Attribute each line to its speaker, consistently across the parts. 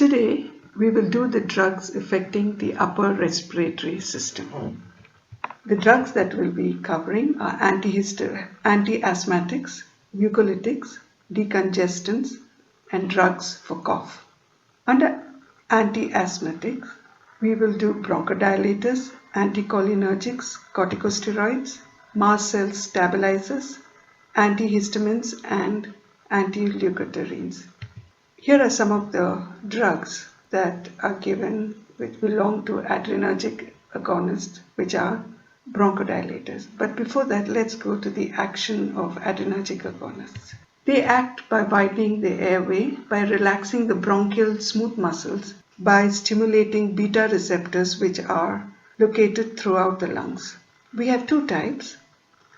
Speaker 1: Today, we will do the drugs affecting the upper respiratory system. The drugs that we'll be covering are anti-asthmatics, mucolytics, decongestants, and drugs for cough. Under anti-asthmatics, we will do bronchodilators, anticholinergics, corticosteroids, mast cell stabilizers, antihistamines, and antileukotrienes. Here are some of the drugs that are given which belong to adrenergic agonists, which are bronchodilators. But before that, let's go to the action of adrenergic agonists. They act by widening the airway, by relaxing the bronchial smooth muscles, by stimulating beta receptors which are located throughout the lungs. We have two types: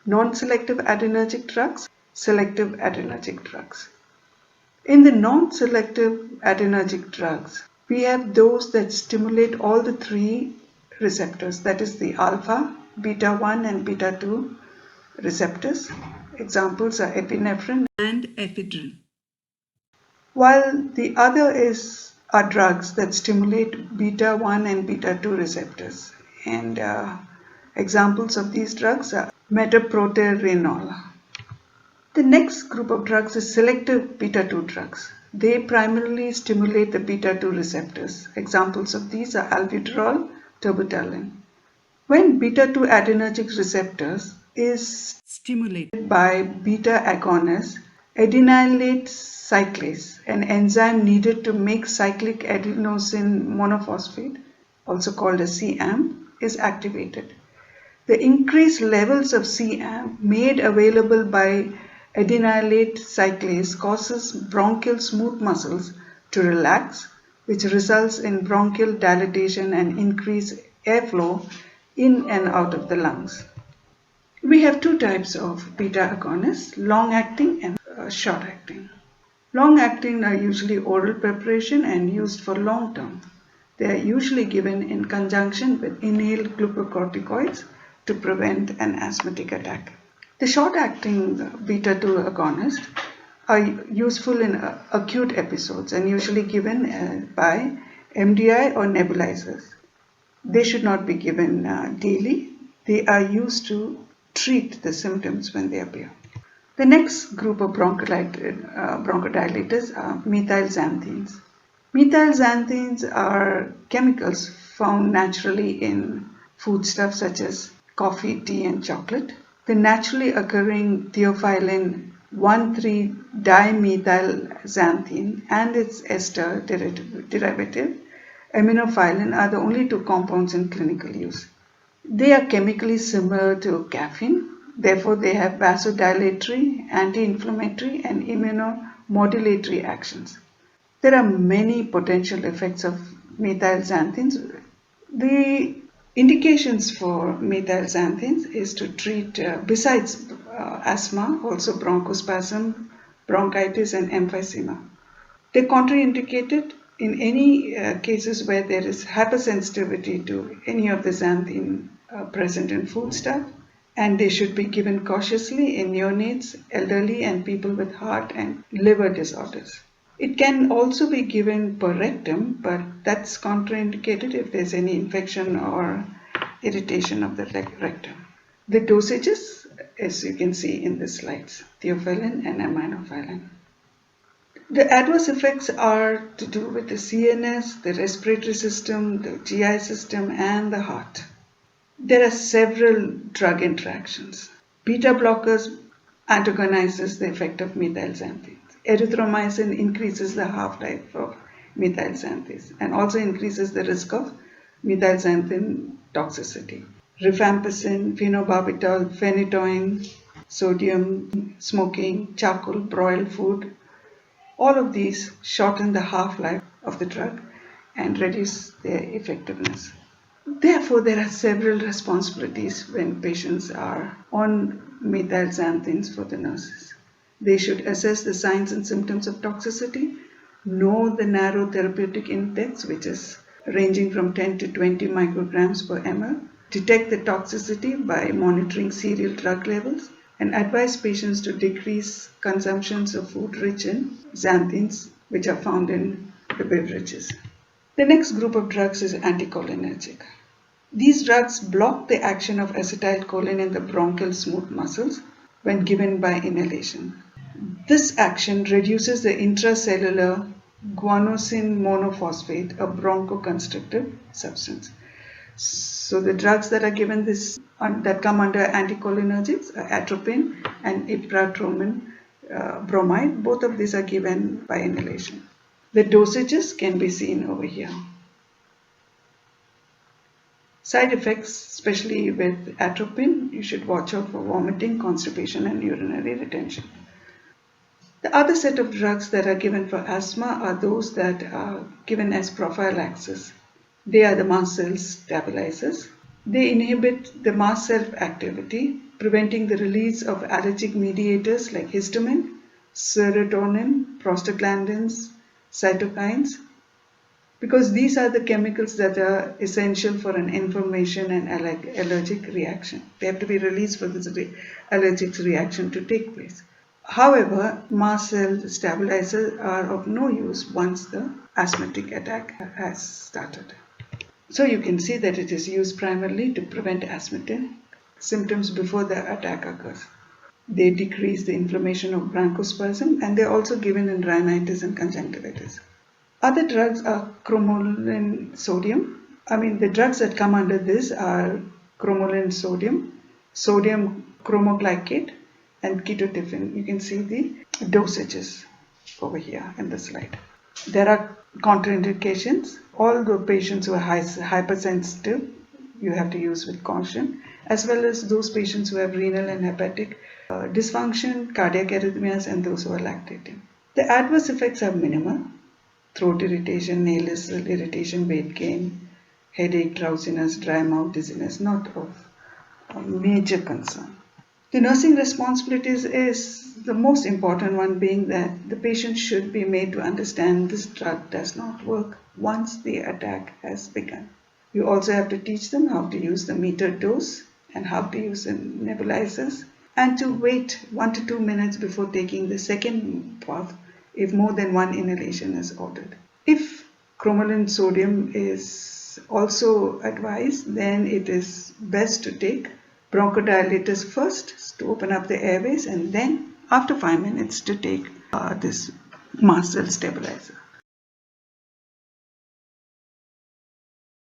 Speaker 1: non-selective adrenergic drugs, selective adrenergic drugs. In the non-selective adrenergic drugs, we have those that stimulate all the three receptors, that is the alpha, beta 1 and beta 2 receptors. Examples are epinephrine and ephedrine. While the other are drugs that stimulate beta 1 and beta 2 receptors. And examples of these drugs are metoprolol. The next group of drugs is selective beta 2 drugs. They primarily stimulate the beta 2 receptors. Examples of these are albuterol, terbutaline. When beta 2 adrenergic receptors is stimulated by beta agonists, adenylate cyclase, an enzyme needed to make cyclic adenosine monophosphate, also called as CAM, is activated. The increased levels of CAM made available by adenylate cyclase causes bronchial smooth muscles to relax, which results in bronchial dilatation and increased airflow in and out of the lungs. We have two types of beta agonists, long-acting and short-acting. Long-acting are usually oral preparation and used for long-term. They are usually given in conjunction with inhaled glucocorticoids to prevent an asthmatic attack. The short-acting beta 2 agonists are useful in acute episodes and usually given by MDI or nebulizers. They should not be given daily. They are used to treat the symptoms when they appear. The next group of bronchodilators are methylxanthines. Methylxanthines are chemicals found naturally in foodstuffs such as coffee, tea, and chocolate. The naturally occurring theophylline 1,3-dimethylxanthine and its ester derivative aminophylline are the only two compounds in clinical use. They are chemically similar to caffeine, therefore they have vasodilatory, anti-inflammatory, and immunomodulatory actions. There are many potential effects of methylxanthines. The indications for methylxanthines is to treat, besides asthma, also bronchospasm, bronchitis, and emphysema. They're contraindicated in any cases where there is hypersensitivity to any of the xanthine present in foodstuff, and they should be given cautiously in neonates, elderly, and people with heart and liver disorders. It can also be given per rectum, but that's contraindicated if there's any infection or irritation of the rectum. The dosages, as you can see in the slides, theophylline and aminophylline. The adverse effects are to do with the CNS, the respiratory system, the GI system, and the heart. There are several drug interactions. Beta blockers antagonizes the effect of methylxanthines. Erythromycin increases the half-life of methylxanthines and also increases the risk of methylxanthine toxicity. Rifampicin, phenobarbital, phenytoin, sodium, smoking, charcoal, broiled food, all of these shorten the half-life of the drug and reduce their effectiveness. Therefore, there are several responsibilities when patients are on methylxanthines for the nurses. They should assess the signs and symptoms of toxicity, know the narrow therapeutic index, which is ranging from 10 to 20 micrograms per ml, detect the toxicity by monitoring serial drug levels, and advise patients to decrease consumptions of food rich in xanthines, which are found in the beverages. The next group of drugs is anticholinergic. These drugs block the action of acetylcholine in the bronchial smooth muscles when given by inhalation. This action reduces the intracellular guanosine monophosphate, a bronchoconstrictive substance. So the drugs that are given that come under anticholinergics are atropine and ipratropium bromide. Both of these are given by inhalation. The dosages can be seen over here. Side effects, especially with atropine, you should watch out for vomiting, constipation and urinary retention. The other set of drugs that are given for asthma are those that are given as prophylaxis. They are the mast cell stabilizers. They inhibit the mast cell activity, preventing the release of allergic mediators like histamine, serotonin, prostaglandins, cytokines, because these are the chemicals that are essential for an inflammation and allergic reaction. They have to be released for this allergic reaction to take place. However, mast cell stabilizers are of no use once the asthmatic attack has started. So you can see that it is used primarily to prevent asthmatic symptoms before the attack occurs. They decrease the inflammation of bronchospasm, and they are also given in rhinitis and conjunctivitis. Other drugs are cromolyn sodium. The drugs that come under this are cromolyn sodium, sodium chromoglycate, and ketotifen. You can see the dosages over here in the slide. There are contraindications. All the patients who are hypersensitive, you have to use with caution, as well as those patients who have renal and hepatic dysfunction, cardiac arrhythmias, and those who are lactating. The adverse effects are minimal. Throat irritation, nasal irritation, weight gain, headache, drowsiness, dry mouth, dizziness, not of major concern. The nursing responsibilities is the most important one, being that the patient should be made to understand this drug does not work once the attack has begun. You also have to teach them how to use the metered dose and how to use the nebulizers, and to wait 1 to 2 minutes before taking the second puff if more than one inhalation is ordered. If cromolyn sodium is also advised, then it is best to take bronchodilators first to open up the airways, and then after 5 minutes to take this mast cell stabilizer.